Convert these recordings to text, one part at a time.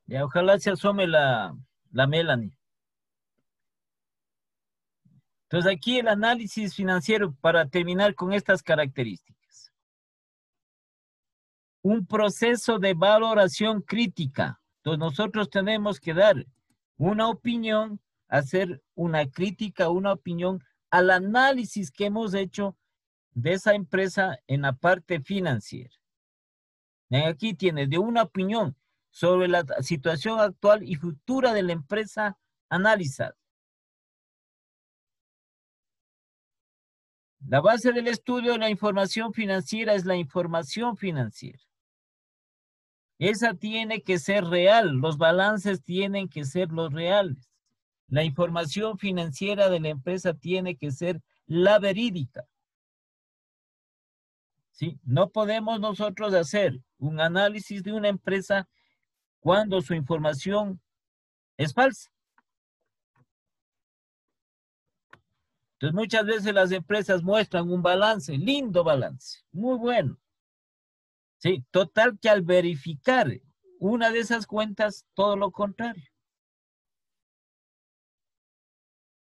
Ya, ojalá se asome la Melanie. Entonces aquí el análisis financiero para terminar con estas características. Un proceso de valoración crítica. Entonces nosotros tenemos que dar una opinión, hacer una crítica, una opinión al análisis que hemos hecho de esa empresa en la parte financiera. Aquí tiene de una opinión sobre la situación actual y futura de la empresa analizada. La base del estudio de la información financiera es la información financiera. Esa tiene que ser real, los balances tienen que ser los reales. La información financiera de la empresa tiene que ser la verídica. ¿Sí? No podemos nosotros hacer un análisis de una empresa cuando su información es falsa. Entonces muchas veces las empresas muestran un balance, lindo balance, muy bueno. Sí, total que al verificar una de esas cuentas, todo lo contrario.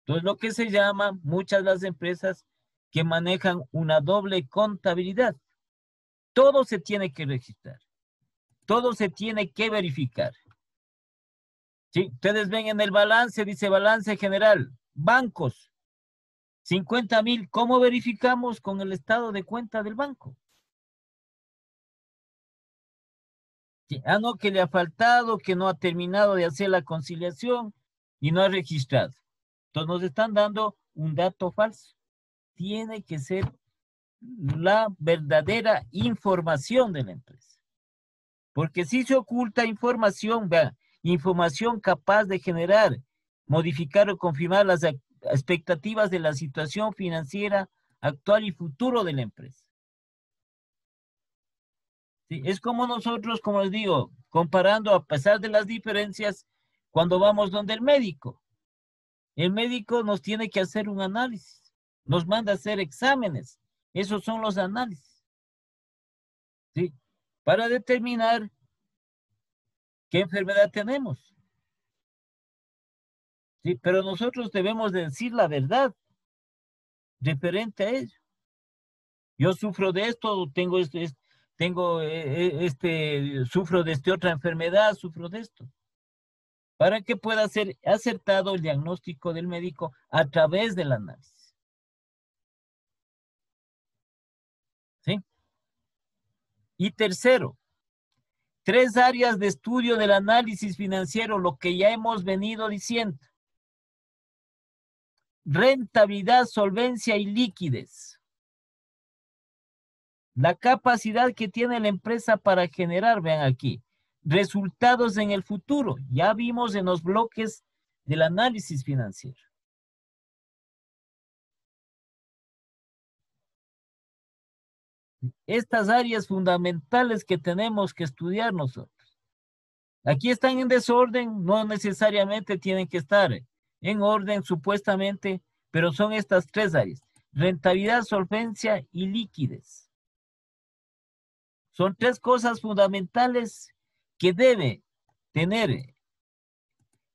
Entonces lo que se llama muchas de las empresas que manejan una doble contabilidad. Todo se tiene que registrar, todo se tiene que verificar. Sí, ustedes ven en el balance, dice balance general, bancos, 50,000, ¿cómo verificamos con el estado de cuenta del banco? No, que le ha faltado, que no ha terminado de hacer la conciliación y no ha registrado. Entonces nos están dando un dato falso. Tiene que ser la verdadera información de la empresa. Porque si se oculta información, vea, información capaz de generar, modificar o confirmar las expectativas de la situación financiera actual y futuro de la empresa. ¿Sí? Es como nosotros, como les digo, comparando a pesar de las diferencias, cuando vamos donde el médico nos tiene que hacer un análisis, nos manda a hacer exámenes, esos son los análisis, ¿sí? Para determinar qué enfermedad tenemos, ¿sí? Pero nosotros debemos decir la verdad referente a ello. Yo sufro de esto, sufro de esta otra enfermedad, sufro de esto. Para que pueda ser acertado el diagnóstico del médico a través del análisis. ¿Sí? Y tercero, 3 áreas de estudio del análisis financiero, lo que ya hemos venido diciendo. Rentabilidad, solvencia y liquidez. La capacidad que tiene la empresa para generar, vean aquí, resultados en el futuro. Ya vimos en los bloques del análisis financiero. Estas áreas fundamentales que tenemos que estudiar nosotros. Aquí están en desorden, no necesariamente tienen que estar en orden supuestamente, pero son estas 3 áreas: rentabilidad, solvencia y liquidez. Son 3 cosas fundamentales que debe tener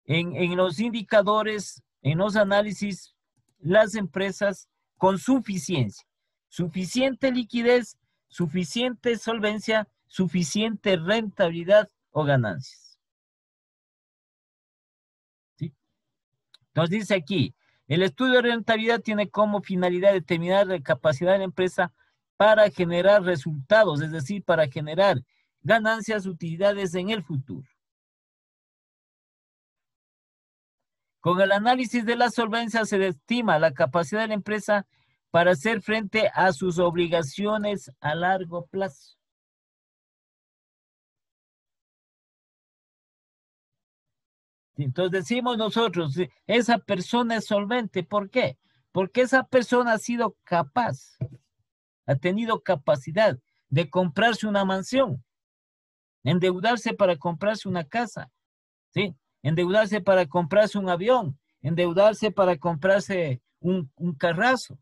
en los indicadores, en los análisis, las empresas con suficiencia. Suficiente liquidez, suficiente solvencia, suficiente rentabilidad o ganancias. ¿Sí? Entonces dice aquí, el estudio de rentabilidad tiene como finalidad determinar la capacidad de la empresa para generar resultados, es decir, para generar ganancias, utilidades en el futuro. Con el análisis de la solvencia se estima la capacidad de la empresa para hacer frente a sus obligaciones a largo plazo. Entonces decimos nosotros, esa persona es solvente. ¿Por qué? Porque esa persona ha sido capaz, ha tenido capacidad de comprarse una mansión, endeudarse para comprarse una casa, ¿sí? Endeudarse para comprarse un avión, endeudarse para comprarse un carrazo.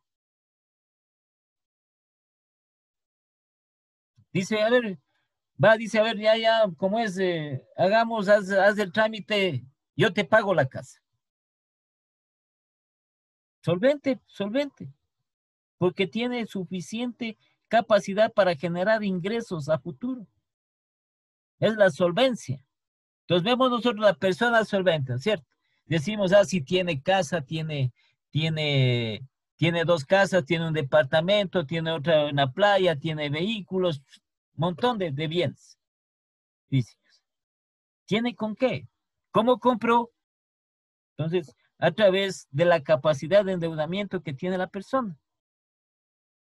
Dice, a ver, Va, dice, a ver, ya, ¿cómo es? Haz el trámite, yo te pago la casa. Solvente, solvente, porque tiene suficiente capacidad para generar ingresos a futuro. Es la solvencia. Entonces vemos nosotros la persona solvente, ¿cierto? Decimos, si tiene casa, tiene, tiene dos casas, tiene un departamento, tiene otra en la playa, tiene vehículos, montón de bienes físicos. ¿Tiene con qué? ¿Cómo compró? Entonces, a través de la capacidad de endeudamiento que tiene la persona.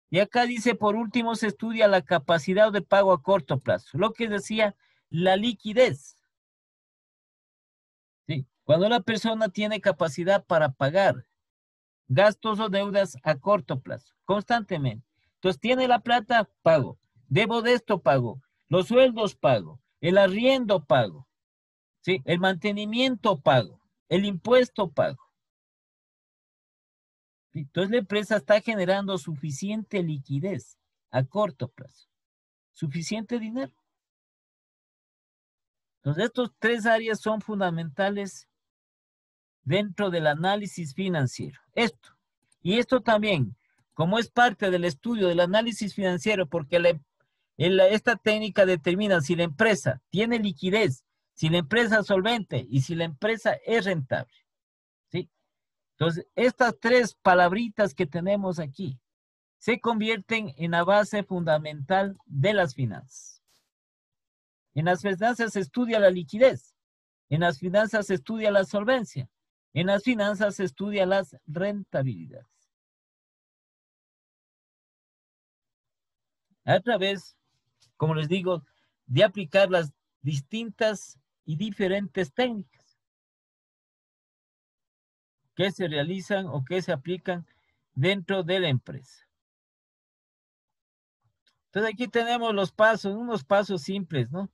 Y acá dice, por último, se estudia la capacidad de pago a corto plazo, lo que decía la liquidez. ¿Sí? Cuando la persona tiene capacidad para pagar gastos o deudas a corto plazo, constantemente. Entonces, tiene la plata, pago. Debo de esto, pago. Los sueldos, pago. El arriendo, pago. ¿Sí? El mantenimiento, pago. El impuesto, pago. ¿Sí? Entonces, la empresa está generando suficiente liquidez a corto plazo. Suficiente dinero. Entonces, estos tres áreas son fundamentales dentro del análisis financiero. Esto. Y esto también, como es parte del estudio del análisis financiero, porque esta técnica determina si la empresa tiene liquidez, si la empresa es solvente y si la empresa es rentable. ¿Sí? Entonces, estas tres palabritas que tenemos aquí se convierten en la base fundamental de las finanzas. En las finanzas se estudia la liquidez, en las finanzas se estudia la solvencia, en las finanzas se estudia las rentabilidades. A través, como les digo, de aplicar las distintas y diferentes técnicas que se realizan o que se aplican dentro de la empresa. Entonces aquí tenemos los pasos, unos pasos simples, ¿no?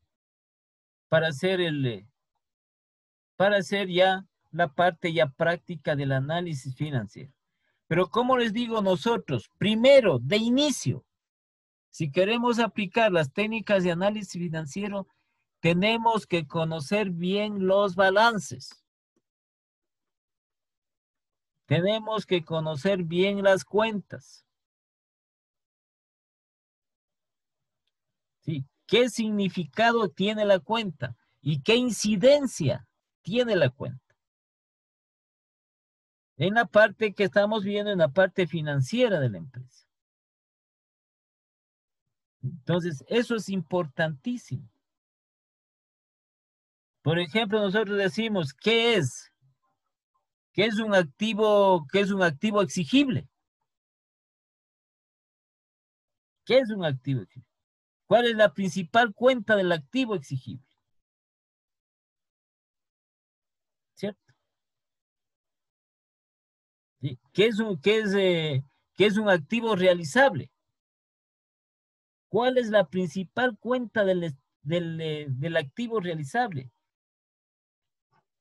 Para hacer ya la parte ya práctica del análisis financiero. Pero como les digo nosotros, primero, de inicio, si queremos aplicar las técnicas de análisis financiero, tenemos que conocer bien los balances. Tenemos que conocer bien las cuentas. ¿Sí? ¿Qué significado tiene la cuenta? ¿Y qué incidencia tiene la cuenta? En la parte que estamos viendo, en la parte financiera de la empresa. Entonces, eso es importantísimo. Por ejemplo, nosotros decimos, ¿qué es? ¿Qué es un activo, qué es un activo exigible? ¿Qué es un activo exigible? ¿Cuál es la principal cuenta del activo exigible? ¿Cierto? ¿Sí? ¿Qué es un activo realizable? ¿Cuál es la principal cuenta del activo realizable?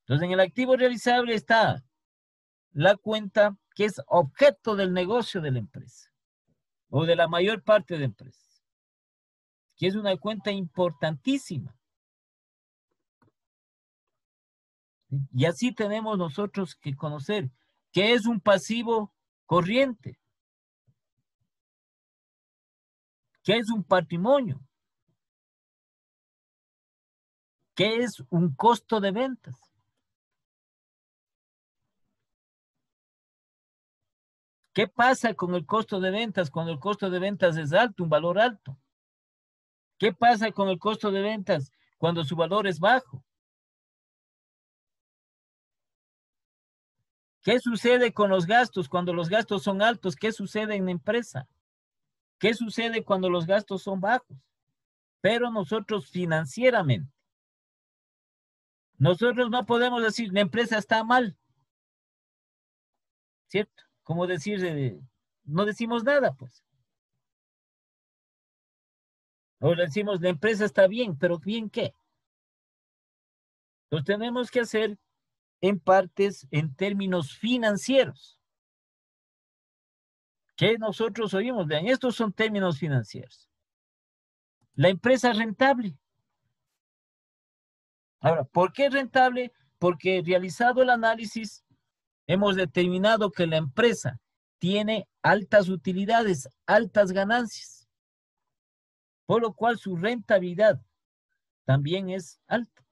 Entonces, en el activo realizable está la cuenta que es objeto del negocio de la empresa o de la mayor parte de empresas, que es una cuenta importantísima. Y así tenemos nosotros que conocer qué es un pasivo corriente, qué es un patrimonio, qué es un costo de ventas. ¿Qué pasa con el costo de ventas cuando el costo de ventas es alto, un valor alto? ¿Qué pasa con el costo de ventas cuando su valor es bajo? ¿Qué sucede con los gastos cuando los gastos son altos? ¿Qué sucede en la empresa? ¿Qué sucede cuando los gastos son bajos? Pero nosotros financieramente, nosotros no podemos decir la empresa está mal, ¿cierto? Como decir, no decimos nada, pues. O decimos la empresa está bien, pero ¿bien qué? Lo tenemos que hacer en partes, en términos financieros. Que nosotros oímos, vean, estos son términos financieros. La empresa es rentable. Ahora, ¿por qué es rentable? Porque realizado el análisis, hemos determinado que la empresa tiene altas utilidades, altas ganancias, por lo cual su rentabilidad también es alta.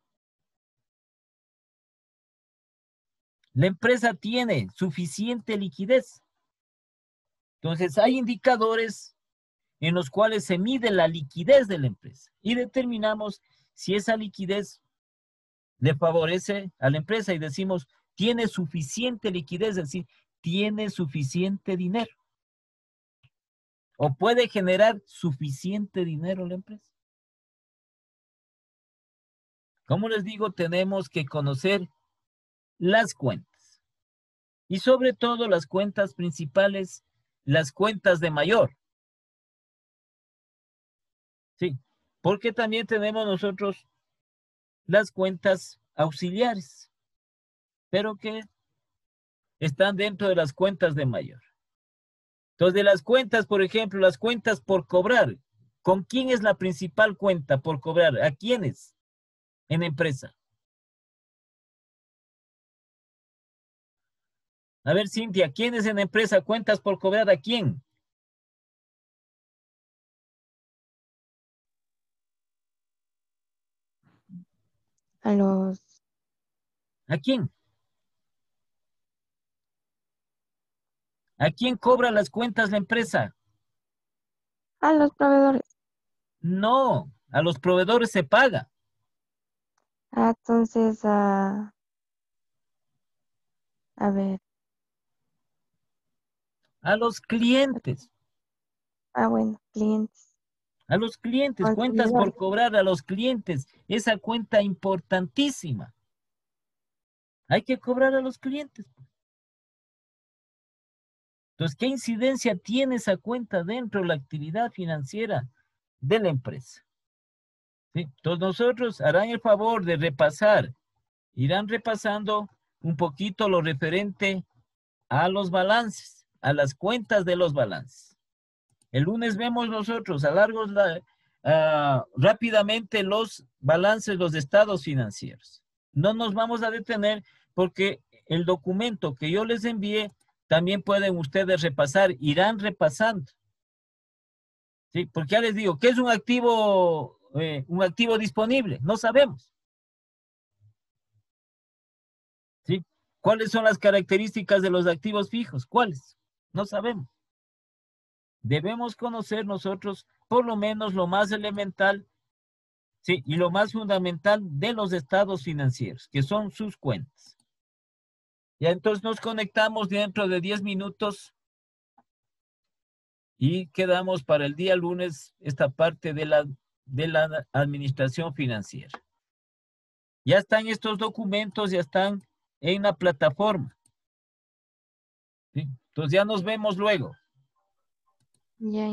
La empresa tiene suficiente liquidez. Entonces, hay indicadores en los cuales se mide la liquidez de la empresa y determinamos si esa liquidez le favorece a la empresa y decimos, tiene suficiente liquidez, es decir, tiene suficiente dinero o puede generar suficiente dinero la empresa. Como les digo, tenemos que conocer las cuentas y sobre todo las cuentas principales, las cuentas de mayor. Sí, porque también tenemos nosotros las cuentas auxiliares, pero que están dentro de las cuentas de mayor. Entonces, de las cuentas, por ejemplo, las cuentas por cobrar, ¿con quién es la principal cuenta por cobrar? ¿A quiénes en empresa? A ver, Cintia, ¿quiénes en empresa cuentas por cobrar? ¿A quién? A los, ¿A quién? ¿A quién cobra las cuentas la empresa? a los proveedores. No, a los proveedores se paga, Entonces, a ver, a los clientes. bueno, clientes, A los clientes, cuentas por consumidores. cobrar a los clientes. Esa cuenta importantísima. Hay que cobrar a los clientes. Entonces, ¿qué incidencia tiene esa cuenta dentro de la actividad financiera de la empresa? ¿Sí? Entonces, nosotros harán el favor de repasar, irán repasando un poquito lo referente a los balances, a las cuentas de los balances. El lunes vemos nosotros rápidamente los balances, los estados financieros. No nos vamos a detener porque el documento que yo les envié también pueden ustedes repasar, irán repasando. ¿Sí? Porque ya les digo, ¿qué es un activo disponible? No sabemos. ¿Sí? ¿Cuáles son las características de los activos fijos? ¿Cuáles? No sabemos. Debemos conocer nosotros por lo menos lo más elemental, sí, y lo más fundamental de los estados financieros, que son sus cuentas. Ya entonces nos conectamos dentro de 10 minutos y quedamos para el día lunes esta parte de la administración financiera. Ya están estos documentos, ya están en la plataforma. ¿Sí? Entonces ya nos vemos luego. Ya,